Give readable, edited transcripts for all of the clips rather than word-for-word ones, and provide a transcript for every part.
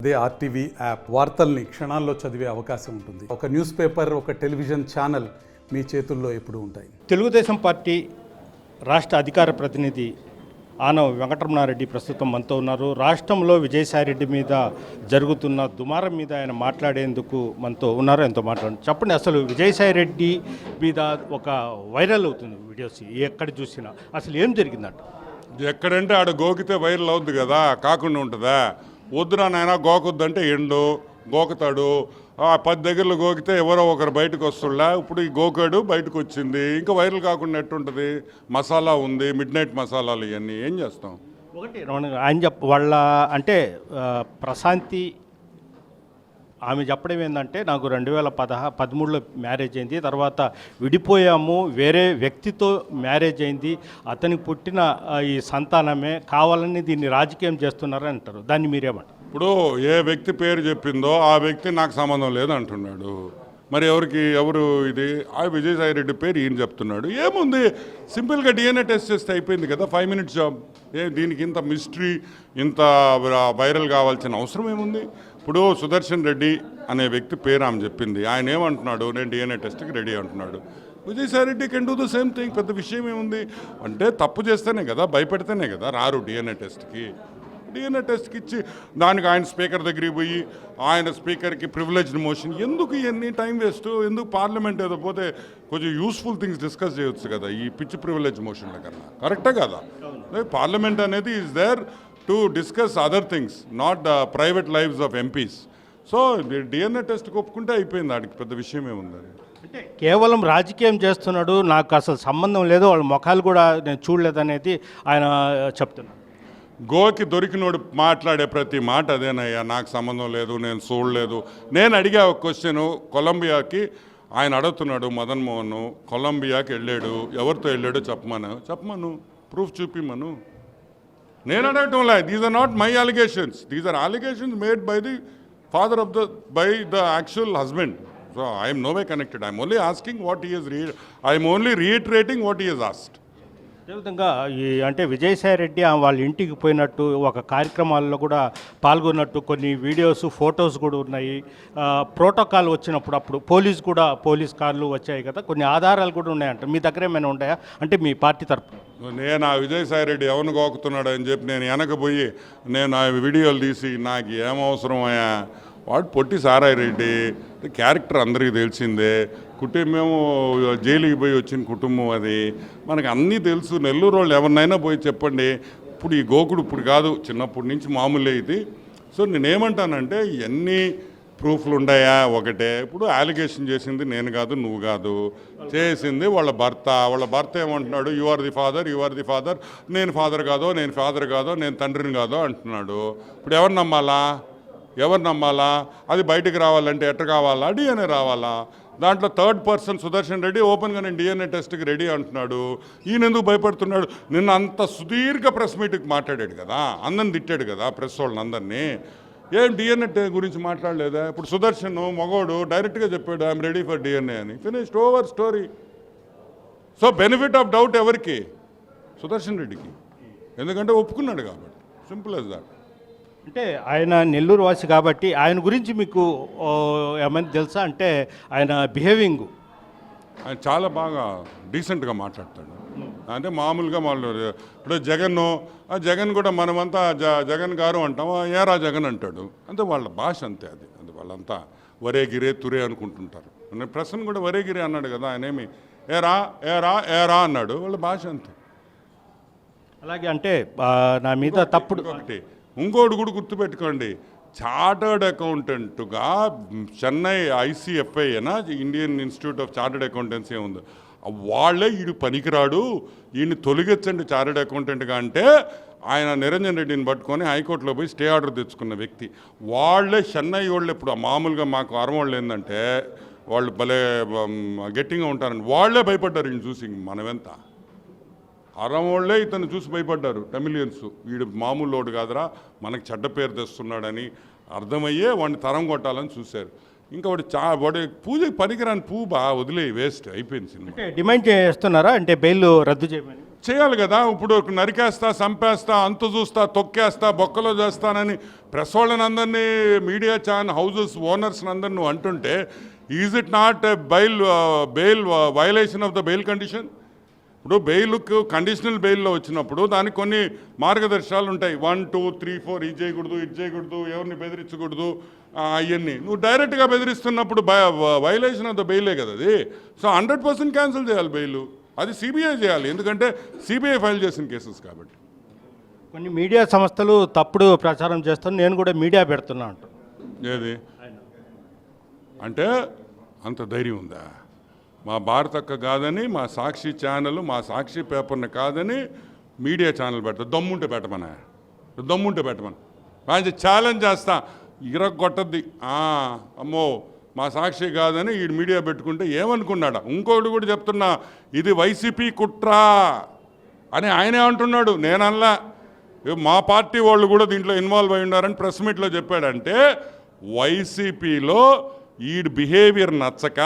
అదే RTV app వార్తల్ని క్షణాల్లో చదివే అవకాశం ఉంటుంది. ఒక న్యూస్ పేపర్, ఒక టెలివిజన్ ఛానల్ మీ చేతుల్లో ఎప్పుడూ ఉంటాయి. తెలుగుదేశం పార్టీ రాష్ట్ర అధికార ప్రతినిధి ఆనవ వెంకటరమణారెడ్డి ప్రస్తుతం మనతో ఉన్నారు. రాష్ట్రంలో విజయసాయిరెడ్డి మీద జరుగుతున్న దుమారం మీద ఆయన మాట్లాడేందుకు మనతో ఉన్నారు. ఎంతో మాట్లాడండి. చెప్పండి, అసలు విజయసాయిరెడ్డి మీద ఒక వైరల్ అవుతుంది వీడియోస్ ఎక్కడ చూసినా. అసలు ఏం జరిగిందంట? ఎక్కడంటే ఆడ గోకితే వైరల్ అవుద్ది కదా, కాకుండా ఉంటుందా? వద్దురా నాయన గోకొద్దంటే ఎండు గోకుతాడు. 10 దగ్గరలో గోకితే ఎవరో ఒకరు బయటకు వస్తున్నా. ఇప్పుడు ఈ గోకాడు బయటకు వచ్చింది, ఇంకా వైరల్ కాకుండా ఎట్టుంటుంది? మసాలా ఉంది, మిడ్ నైట్ మసాలాలు, ఇవన్నీ ఏం చేస్తాం? ఒకటి ఆయన వాళ్ళ అంటే ప్రశాంతి ఆమె చెప్పడం ఏంటంటే, నాకు 2013లో మ్యారేజ్ అయింది, తర్వాత విడిపోయాము, వేరే వ్యక్తితో మ్యారేజ్ అయింది, అతనికి పుట్టిన ఈ సంతానమే కావాలని దీన్ని రాజకీయం చేస్తున్నారని అంటారు. దాన్ని మీరేమంటారు? ఇప్పుడు ఏ వ్యక్తి పేరు చెప్పిందో ఆ వ్యక్తి నాకు సంబంధం లేదు అంటున్నాడు. మరి ఎవరు ఇది? ఆ విజయసాయిరెడ్డి పేరు ఈయన చెప్తున్నాడు. ఏముంది, సింపుల్గా DNA టెస్ట్ చేస్తే అయిపోయింది కదా, 5 minutes జాబ్. దీనికి ఇంత మిస్టరీ, ఇంత వైరల్ కావాల్సిన అవసరం ఏముంది? ఇప్పుడు సుదర్శన్ రెడ్డి అనే వ్యక్తి పేరు ఆమె చెప్పింది. ఆయన ఏమంటున్నాడు? నేను DNA టెస్ట్కి రెడీ అంటున్నాడు. Vijayasai Reddy can do the same thing. పెద్ద విషయం ఏముంది? అంటే తప్పు చేస్తేనే కదా, భయపెడితేనే కదా రారు DNA టెస్ట్కి. DNA టెస్ట్కి ఇచ్చి దానికి ఆయన స్పీకర్ దగ్గరికి పోయి ఆయన స్పీకర్కి ప్రివిలేజ్డ్ మోషన్ ఎందుకు? ఇవన్నీ టైం వేస్ట్ ఎందుకు? పార్లమెంట్ ఏదో పోతే కొంచెం యూస్ఫుల్ థింగ్స్ డిస్కస్ చేయొచ్చు కదా, ఈ పిచ్చి ప్రివిలేజ్ మోషన్ల కన్నా. కరెక్టే కదా? పార్లమెంట్ అనేది is there to discuss other things, not the private lives of MPs. So DNA టెస్ట్కి ఒప్పుకుంటే అయిపోయింది, వాడికి పెద్ద విషయం ఏముంది? అంటే కేవలం రాజకీయం చేస్తున్నాడు, నాకు అసలు సంబంధం లేదు, వాళ్ళ ముఖాలు కూడా నేను చూడలేదనేది ఆయన చెప్తున్నాడు. గోకి దొరికినోడు మాట్లాడే ప్రతి మాట అదేనయ్యా, నాకు సంబంధం లేదు, నేను చూడలేదు. నేను అడిగా ఒక క్వశ్చను, కొలంబియాకి ఆయన అడుగుతున్నాడు మదన్ మోహన్, కొలంబియాకి వెళ్ళాడు, ఎవరితో వెళ్ళాడో చెప్పమను, ప్రూఫ్ చూపిమను. నేను అడగటంలే. These are not my allegations, these are allegations made by the father of by the actual husband. So I'm no way connected. I'm only asking what he is I'm only reiterating what he is asked. అదేవిధంగా అంటే విజయసాయిరెడ్డి వాళ్ళ ఇంటికి పోయినట్టు, ఒక కార్యక్రమాల్లో కూడా పాల్గొన్నట్టు కొన్ని videos, photos కూడా ఉన్నాయి. ప్రోటోకాల్ వచ్చినప్పుడు అప్పుడు పోలీస్ కార్లు వచ్చాయి కదా, కొన్ని ఆధారాలు కూడా ఉన్నాయంట. మీ దగ్గర ఏమైనా ఉన్నాయా అంటే మీ పార్టీ తరఫున? నేను ఆ విజయసాయిరెడ్డి ఎవరిని గోకుతున్నాడు అని చెప్పి నేను వెనకపోయి నేను ఆ వీడియోలు తీసి నాకు ఏమవసరం అయ్యా? వాడు పొట్టి సారాయి రెడ్డి క్యారెక్టర్ అందరికీ తెలిసిందే. కుటుంబం జైలుకి పోయి వచ్చిన కుటుంబం అది, మనకు అన్నీ తెలుసు. నెల్లూరు వాళ్ళు ఎవరినైనా పోయి చెప్పండి. ఇప్పుడు ఈ గోకుడు ఇప్పుడు కాదు, చిన్నప్పటి నుంచి మామూలే ఇది. సో నేనేమంటానంటే ఇవన్నీ ప్రూఫ్లు ఉన్నాయా? ఒకటే. ఇప్పుడు అలిగేషన్ చేసింది నేను కాదు, నువ్వు కాదు, చేసింది వాళ్ళ భర్త ఏమంటున్నాడు? యు ఆర్ ది ఫాదర్, నేను ఫాదర్ కాదో, నేను తండ్రిని కాదో అంటున్నాడు. ఇప్పుడు ఎవరు నమ్మాలా? అది బయటకు రావాలంటే ఎట్ట కావాలా? DNA రావాలా? దాంట్లో థర్డ్ పర్సన్ సుదర్శన్ రెడ్డి ఓపెన్గా నేను DNA టెస్ట్కి రెడీ అంటున్నాడు. ఈయన ఎందుకు భయపడుతున్నాడు? నిన్న అంత సుదీర్ఘ ప్రెస్ మీట్కి మాట్లాడాడు కదా, అందరిని తిట్టాడు కదా, ప్రెస్ వాళ్ళని అందరినీ. ఏం DNA గురించి మాట్లాడలేదా? ఇప్పుడు సుదర్శన్ మగోడు డైరెక్ట్గా చెప్పాడు ఐఎమ్ రెడీ ఫర్ DNA అని. Finished, over story. So benefit of doubt ఎవరికి? సుదర్శన్ రెడ్డికి, ఎందుకంటే ఒప్పుకున్నాడు కాబట్టి. Simple as that. అంటే ఆయన నెల్లూరు వాసి కాబట్టి ఆయన గురించి మీకు ఏమైనా తెలుసా? అంటే ఆయన బిహేవింగ్, ఆయన చాలా బాగా డీసెంట్గా మాట్లాడతాడు. అంటే మామూలుగా వాళ్ళు ఇప్పుడు జగన్ కూడా మనమంతా జగన్ గారు అంటాం, ఏరా జగన్ అంటాడు. అంటే వాళ్ళ భాష అంతే. అది వాళ్ళంతా వరే గిరే తురే అనుకుంటుంటారు. ప్రసన్న కూడా వరే గిరే అన్నాడు కదా, ఆయన ఏమి ఏరా అన్నాడు. వాళ్ళ భాష అంతే. అలాగే అంటే నా మీద తప్పుడు ఒకటి ఇంకోటి కూడా గుర్తుపెట్టుకోండి, చార్టర్డ్ అకౌంటెంట్గా Chennai ICFI Indian Institute of Chartered Accountancy ఉంది, వాళ్ళే ఈడు పనికిరాడు, ఈయన్ని తొలగించండి చార్టర్డ్ అకౌంటెంట్గా అంటే ఆయన నిరంజన్ రెడ్డిని పట్టుకొని హైకోర్టులో పోయి స్టే ఆర్డర్ తెచ్చుకున్న వ్యక్తి. వాళ్ళే చెన్నై వాళ్ళు. ఇప్పుడు మామూలుగా మాకు అరమోళ్ళు ఏంటంటే వాళ్ళు భలే గట్టిగా ఉంటారని వాళ్ళే భయపడ్డారు ఈయన చూసి. మనమెంత అరమోళ్లే ఇతను చూసి భయపడ్డారు తమిళియన్స్. వీడు మామూలు లోడు కాదురా, మనకు చెడ్డ పేరు తెస్తున్నాడని అర్థమయ్యే వాడిని తరం కొట్టాలని చూశారు. ఇంకా వాడి పూజకి పనికిరాని పువ్వు వదిలే వేస్ట్ అయిపోయింది సినిమా. అంటే డిమాండ్ చేస్తున్నారా అంటే బెయిల్ రద్దు చేయమని? చేయాలి కదా. ఇప్పుడు నరికేస్తా, చంపేస్తా, అంతు చూస్తా, తొక్కేస్తా, బొక్కలో చేస్తానని ప్రెస్ వాళ్ళని అందరినీ, మీడియా ఛానల్ హౌజెస్ ఓనర్స్ని అందరినీ నువ్వు అంటుంటే is it not bail violation of the bail condition? ఇప్పుడు బెయిల్కు కండిషనల్ బెయిల్లో వచ్చినప్పుడు దానికి కొన్ని మార్గదర్శకాలు ఉంటాయి. 1, 2, 3, 4 ఇది చేయకూడదు, ఇది చేయకూడదు, ఎవరిని బెదిరించకూడదు, అవన్నీ. నువ్వు డైరెక్ట్గా బెదిరిస్తున్నప్పుడు వయలేషన్ ఆఫ్ ద బెయిలే కదా అది. సో 100% క్యాన్సిల్ చేయాలి బెయిల్. అది సిబిఐ చేయాలి, ఎందుకంటే సిబిఐ ఫైల్ చేసిన కేసెస్ కాబట్టి. కొన్ని మీడియా సంస్థలు తప్పుడు ప్రచారం చేస్తాను, నేను కూడా మీడియా పెడుతున్నా అంట. ఏది అంటే అంత ధైర్యం ఉందా? మా భారతక్క కాదని, మా సాక్షి ఛానల్, మా సాక్షి పేపర్ని కాదని మీడియా ఛానల్ పెడతా. దమ్ముంటే పెట్టమన్నా, దమ్ముంటే పెట్టమని మంచి ఛాలెంజ్ చేస్తా. ఇరగొట్టద్ది. అమ్మో మా సాక్షి కాదని ఈ మీడియా పెట్టుకుంటే ఏమనుకున్నాడా? ఇంకొకటి కూడా చెప్తున్నా, ఇది వైసీపీ కుట్రా అని ఆయనే అంటున్నాడు, నేనల్లా. మా పార్టీ వాళ్ళు కూడా దీంట్లో ఇన్వాల్వ్ అయి ఉన్నారని ప్రెస్ మీట్లో చెప్పాడంటే వైసీపీలో ఈడు బిహేవియర్ నచ్చక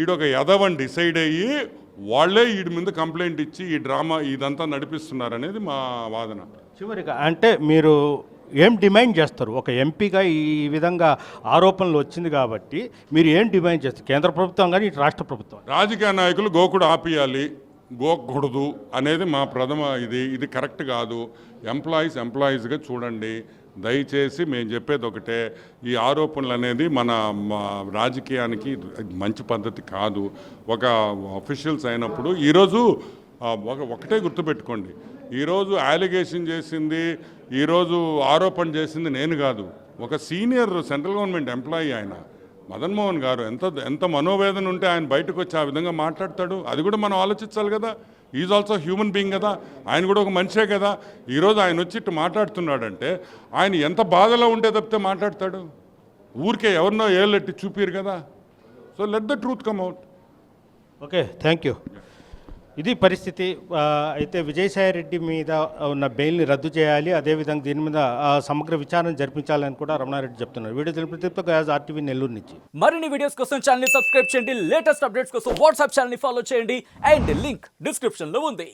ఈడొక యదవని డిసైడ్ అయ్యి వాళ్ళే వీడి మీద కంప్లైంట్ ఇచ్చి ఈ డ్రామా ఇదంతా నడిపిస్తున్నారనేది మా వాదన. చివరిగా అంటే మీరు ఏం డిమాండ్ చేస్తారు? ఒక ఎంపీగా ఈ విధంగా ఆరోపణలు వచ్చింది కాబట్టి మీరు ఏం డిమాండ్ చేస్తారు? కేంద్ర ప్రభుత్వం కానీ ఇటు రాష్ట్ర ప్రభుత్వం? రాజకీయ నాయకులు గోకుడు ఆపియాలి, గోకూడదు అనేది మా ప్రథమ ఇది కరెక్ట్ కాదు. ఎంప్లాయీస్గా చూడండి దయచేసి. మేము చెప్పేది ఒకటే, ఈ ఆరోపణలు అనేది మన రాజకీయానికి మంచి పద్ధతి కాదు. ఒక అఫీషియల్స్ అయినప్పుడు ఈరోజు ఒకటే గుర్తుపెట్టుకోండి, ఈరోజు అలిగేషన్ చేసింది, ఈరోజు ఆరోపణ చేసింది నేను కాదు, ఒక సీనియర్ సెంట్రల్ గవర్నమెంట్ ఎంప్లాయీ ఆయన మదన్ మోహన్ గారు. ఎంత మనోవేదన ఉంటే ఆయన బయటకు వచ్చి ఆ విధంగా మాట్లాడతాడు? అది కూడా మనం ఆలోచించాలి కదా. ఈజ్ ఆల్సో హ్యూమన్ బీయింగ్ కదా, ఆయన కూడా ఒక మనిషే కదా. ఈరోజు ఆయన వచ్చి ఇట్టు మాట్లాడుతున్నాడంటే ఆయన ఎంత బాధలో ఉంటే తప్పితే మాట్లాడతాడు? ఊరికే ఎవరినో ఏళ్ళెట్టి చూపిరు కదా. So let the truth come out. Okay, thank you. ఇది పరిస్థితి. అయితే విజయసాయిరెడ్డి మీద ఉన్న బెయిల్ని రద్దు చేయాలి, అదేవిధంగా దీని మీద సమగ్ర విచారణ జరిపించాలని కూడా రమణారెడ్డి చెప్తున్నారు. వీడియో తెలిపితే ఆర్టీవీ నెల్లూరు నుంచి. మరిన్ని వీడియోస్ కోసం ఛానల్ సబ్స్క్రైబ్ చేయండి, లేటెస్ట్ అప్డేట్స్ కోసం వాట్సాప్ ఛానల్ ఫాలో చేయండి, అండ్ లింక్ డిస్క్రిప్షన్లో ఉంది.